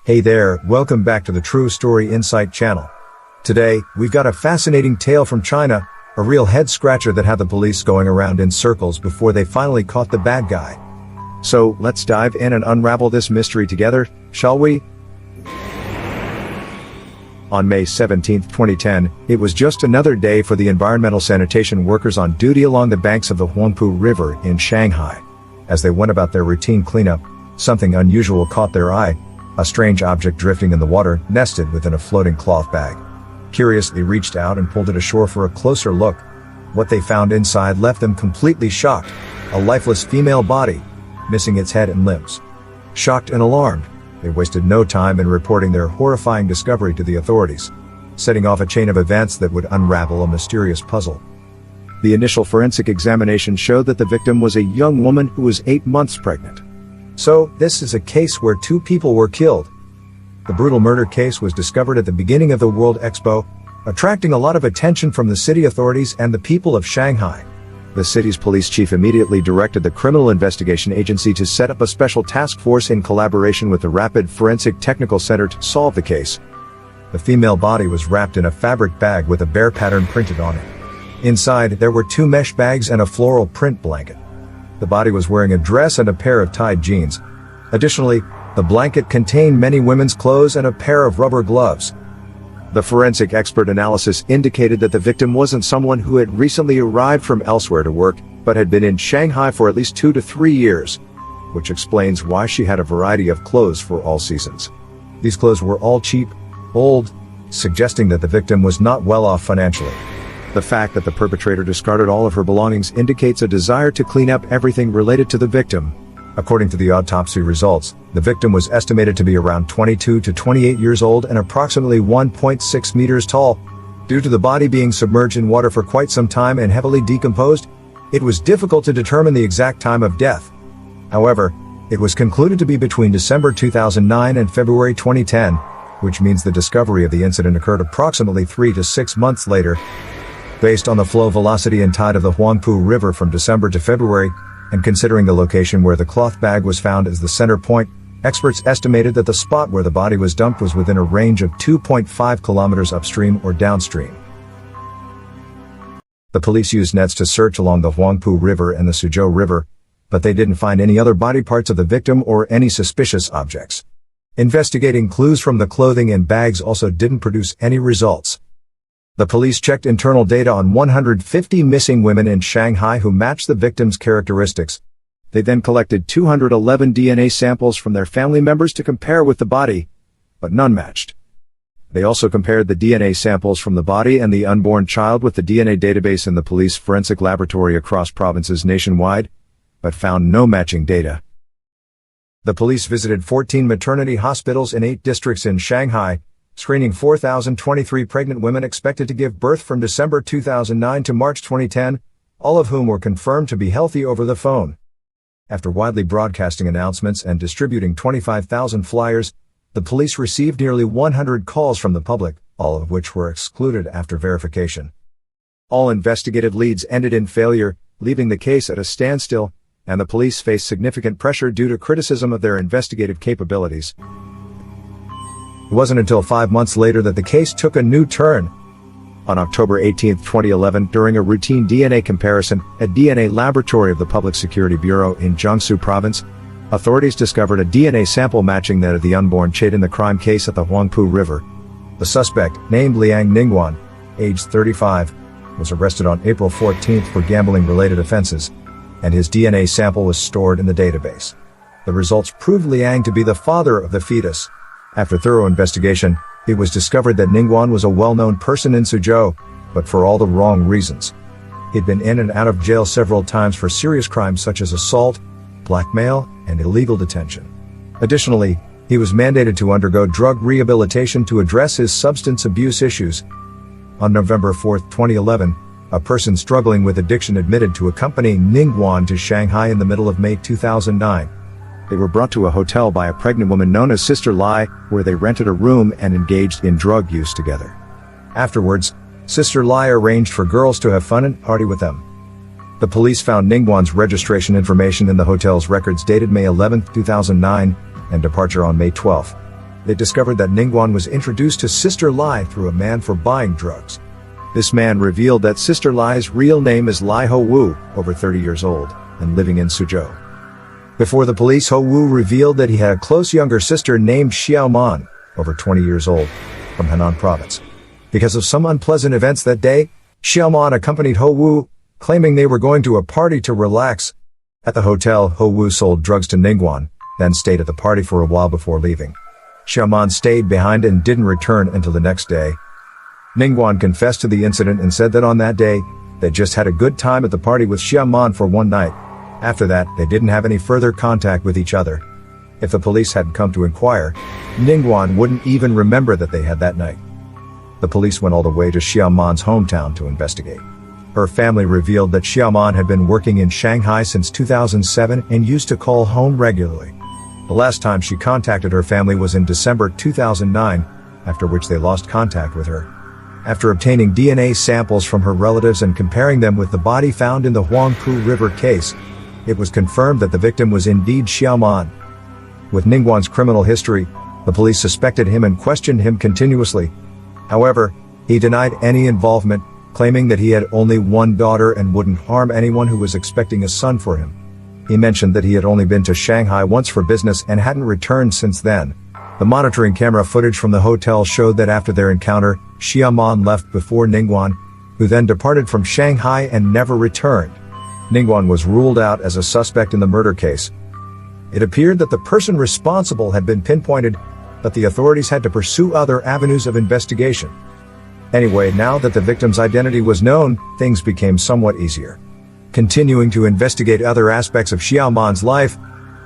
Hey there, welcome back to the TrueStory Insight channel. Today, we've got a fascinating tale from China, a real head-scratcher that had the police going around in circles before they finally caught the bad guy. So, let's dive in and unravel this mystery together, shall we? On May 17, 2010, it was just another day for the environmental sanitation workers on duty along the banks of the Hoangpu River in Shanghai. As they went about their routine cleanup, something unusual caught their eye. A strange object drifting in the water, nested within a floating cloth bag. Curious, they reached out and pulled it ashore for a closer look. What they found inside left them completely shocked. A lifeless female body, missing its head and limbs. Shocked and alarmed, they wasted no time in reporting their horrifying discovery to the authorities, setting off a chain of events that would unravel a mysterious puzzle. The initial forensic examination showed that the victim was a young woman who was 8 months pregnant. So, this is a case where 2 people were killed. The brutal murder case was discovered at the beginning of the World Expo, attracting a lot of attention from the city authorities and the people of Shanghai. The city's police chief immediately directed the Criminal Investigation Agency to set up a special task force in collaboration with the Rapid Forensic Technical Center to solve the case. The female body was wrapped in a fabric bag with a bear pattern printed on it. Inside, there were 2 mesh bags and a floral print blanket. The body was wearing a dress and a pair of tied jeans. Additionally, the blanket contained many women's clothes and a pair of rubber gloves. The forensic expert analysis indicated that the victim wasn't someone who had recently arrived from elsewhere to work, but had been in Shanghai for at least 2 to 3 years, which explains why she had a variety of clothes for all seasons. These clothes were all cheap, old, suggesting that the victim was not well off financially. The fact that the perpetrator discarded all of her belongings indicates a desire to clean up everything related to the victim. According to the autopsy results, the victim was estimated to be around 22 to 28 years old and approximately 1.6 meters tall. Due to the body being submerged in water for quite some time and heavily decomposed, it was difficult to determine the exact time of death. However, it was concluded to be between December 2009 and February 2010, which means the discovery of the incident occurred approximately 3 to 6 months later. Based on the flow velocity and tide of the Hoangpu River from December to February, and considering the location where the cloth bag was found as the center point, experts estimated that the spot where the body was dumped was within a range of 2.5 kilometers upstream or downstream. The police used nets to search along the Hoangpu River and the Suzhou River, but they didn't find any other body parts of the victim or any suspicious objects. Investigating clues from the clothing and bags also didn't produce any results. The police checked internal data on 150 missing women in Shanghai who matched the victim's characteristics. They then collected 211 DNA samples from their family members to compare with the body, but none matched. They also compared the DNA samples from the body and the unborn child with the DNA database in the police forensic laboratory across provinces nationwide, but found no matching data. The police visited 14 maternity hospitals in 8 districts in Shanghai, screening 4,023 pregnant women expected to give birth from December 2009 to March 2010, all of whom were confirmed to be healthy over the phone. After widely broadcasting announcements and distributing 25,000 flyers, the police received nearly 100 calls from the public, all of which were excluded after verification. All investigative leads ended in failure, leaving the case at a standstill, and the police faced significant pressure due to criticism of their investigative capabilities. It wasn't until 5 months later that the case took a new turn. On October 18, 2011, during a routine DNA comparison at DNA laboratory of the Public Security Bureau in Jiangsu Province, authorities discovered a DNA sample matching that of the unborn child in the crime case at the Hoangpu River. The suspect, named Liang Ningguan, aged 35, was arrested on April 14 for gambling-related offenses, and his DNA sample was stored in the database. The results proved Liang to be the father of the fetus. After thorough investigation, it was discovered that Ningguan was a well-known person in Suzhou, but for all the wrong reasons. He'd been in and out of jail several times for serious crimes such as assault, blackmail, and illegal detention. Additionally, he was mandated to undergo drug rehabilitation to address his substance abuse issues. On November 4, 2011, a person struggling with addiction admitted to accompanying Ningguan to Shanghai in the middle of May 2009. They were brought to a hotel by a pregnant woman known as Sister Lai, where they rented a room and engaged in drug use together. Afterwards, Sister Lai arranged for girls to have fun and party with them. The police found Ningguan's registration information in the hotel's records dated May 11, 2009, and departure on May 12. they discovered that Ningguan was introduced to Sister Lai through a man for buying drugs. This man revealed that Sister Lai's real name is Lai Hoangpu, over 30 years old, and living in Suzhou. Before the police, Hoangpu revealed that he had a close younger sister named Xiaoman, over 20 years old, from Henan province. Because of some unpleasant events that day, Xiaoman accompanied Hoangpu, claiming they were going to a party to relax. At the hotel, Hoangpu sold drugs to Ningguan, then stayed at the party for a while before leaving. Xiaoman stayed behind and didn't return until the next day. Ningguan confessed to the incident and said that on that day, they just had a good time at the party with Xiaoman for one night. After that, they didn't have any further contact with each other. If the police hadn't come to inquire, Ningguan wouldn't even remember that they had that night. The police went all the way to Xiaoman's hometown to investigate. Her family revealed that Xiaoman had been working in Shanghai since 2007 and used to call home regularly. The last time she contacted her family was in December 2009, after which they lost contact with her. After obtaining DNA samples from her relatives and comparing them with the body found in the Hoangpu River case, it was confirmed that the victim was indeed Xiaoman. With Ningguan's criminal history, the police suspected him and questioned him continuously. However, he denied any involvement, claiming that he had only one daughter and wouldn't harm anyone who was expecting a son for him. He mentioned that he had only been to Shanghai once for business and hadn't returned since then. The monitoring camera footage from the hotel showed that after their encounter, Xiaoman left before Ningguan, who then departed from Shanghai and never returned. Ningguan was ruled out as a suspect in the murder case. It appeared that the person responsible had been pinpointed, but the authorities had to pursue other avenues of investigation. Anyway, now that the victim's identity was known, things became somewhat easier. Continuing to investigate other aspects of Xiaoman's life,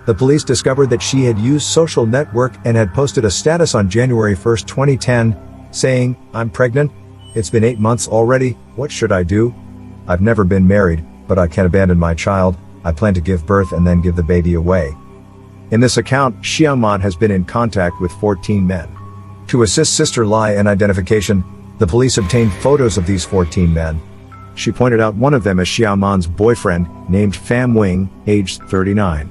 the police discovered that she had used social network and had posted a status on January 1, 2010, saying, "I'm pregnant. It's been 8 months already. What should I do? I've never been married, but I can't abandon my child. I plan to give birth and then give the baby away." In this account, Xiaoman has been in contact with 14 men. To assist Sister Lai in identification, the police obtained photos of these 14 men. She pointed out one of them as Xiaoman's boyfriend, named Pham Wing, aged 39.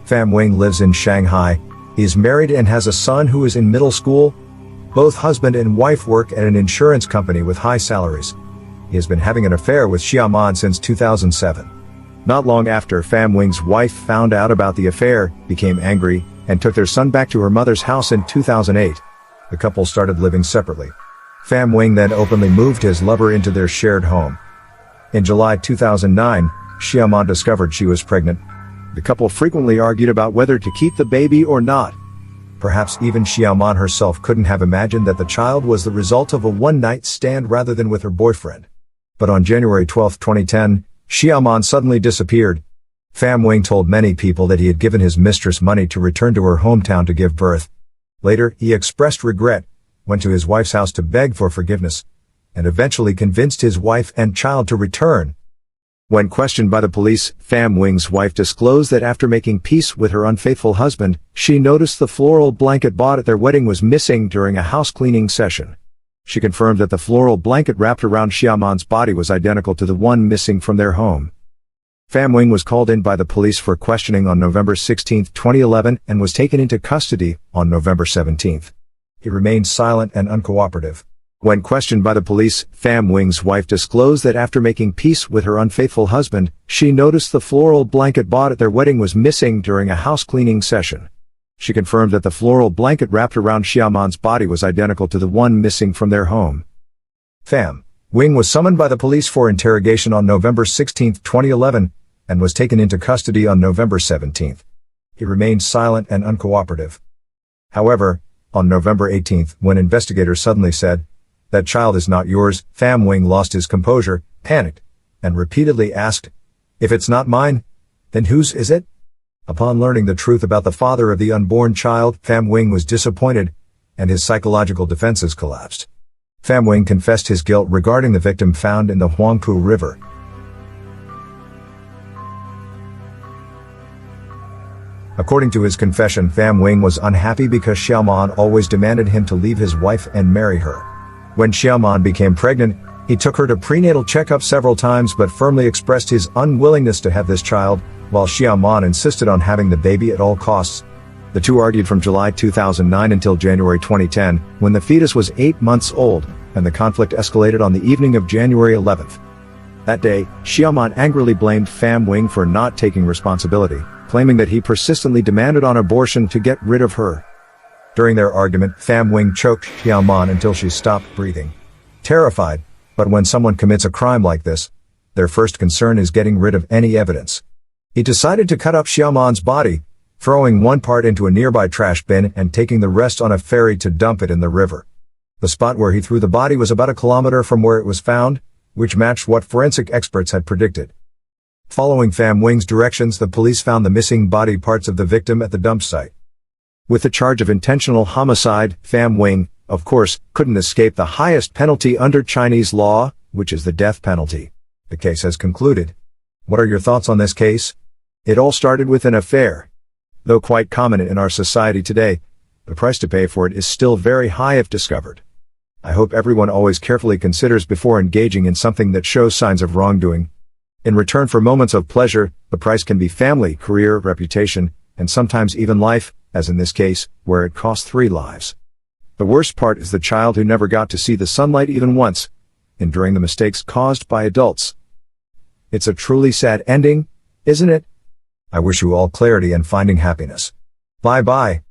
Pham Wing lives in Shanghai. He is married and has a son who is in middle school. Both husband and wife work at an insurance company with high salaries. He has been having an affair with Xiaoman since 2007. Not long after, Pham Wing's wife found out about the affair, became angry, and took their son back to her mother's house in 2008. The couple started living separately. Pham Wing then openly moved his lover into their shared home. In July 2009, Xiaoman discovered she was pregnant. The couple frequently argued about whether to keep the baby or not. Perhaps even Xiaoman herself couldn't have imagined that the child was the result of a one-night stand rather than with her boyfriend. But on January 12, 2010, Xiaoman suddenly disappeared. Pham Wing told many people that he had given his mistress money to return to her hometown to give birth. Later, he expressed regret, went to his wife's house to beg for forgiveness, and eventually convinced his wife and child to return. When questioned by the police, Pham Wing's wife disclosed that after making peace with her unfaithful husband, she noticed the floral blanket bought at their wedding was missing during a house cleaning session. She confirmed that the floral blanket wrapped around Xiaoman's body was identical to the one missing from their home. Pham Wing was called in by the police for questioning on November 16, 2011, and was taken into custody on November 17. He remained silent and uncooperative. When questioned by the police, Pham Wing's wife disclosed that after making peace with her unfaithful husband, she noticed the floral blanket bought at their wedding was missing during a house cleaning session. She confirmed that the floral blanket wrapped around Xiaoman's body was identical to the one missing from their home. Pham Wing was summoned by the police for interrogation on November 16, 2011, and was taken into custody on November 17. He remained silent and uncooperative. However, on November 18, when investigators suddenly said, "That child is not yours," Pham Wing lost his composure, panicked, and repeatedly asked, "If it's not mine, then whose is it?" Upon learning the truth about the father of the unborn child, Pham Wing was disappointed, and his psychological defenses collapsed. Pham Wing confessed his guilt regarding the victim found in the Hoangpu River. According to his confession, Pham Wing was unhappy because Xiaoman always demanded him to leave his wife and marry her. When Xiaoman became pregnant, he took her to prenatal checkups several times but firmly expressed his unwillingness to have this child, while Xiaoman insisted on having the baby at all costs. The two argued from July 2009 until January 2010, when the fetus was 8 months old, and the conflict escalated on the evening of January 11th. That day, Xiaomon angrily blamed Pham Wing for not taking responsibility, claiming that he persistently demanded an abortion to get rid of her. During their argument, Pham Wing choked Xiaomon until she stopped breathing. Terrified, but when someone commits a crime like this, their first concern is getting rid of any evidence. He decided to cut up Xiaomon's body, throwing one part into a nearby trash bin and taking the rest on a ferry to dump it in the river. The spot where he threw the body was about a kilometer from where it was found, which matched what forensic experts had predicted. Following Pham Wing's directions, the police found the missing body parts of the victim at the dump site. With the charge of intentional homicide, Pham Wing, of course, couldn't escape the highest penalty under Chinese law, which is the death penalty. The case has concluded. What are your thoughts on this case? It all started with an affair. Though quite common in our society today, the price to pay for it is still very high if discovered. I hope everyone always carefully considers before engaging in something that shows signs of wrongdoing. In return for moments of pleasure, the price can be family, career, reputation, and sometimes even life, as in this case, where it cost 3 lives. The worst part is the child who never got to see the sunlight even once, enduring the mistakes caused by adults. It's a truly sad ending, isn't it? I wish you all clarity and finding happiness. Bye-bye.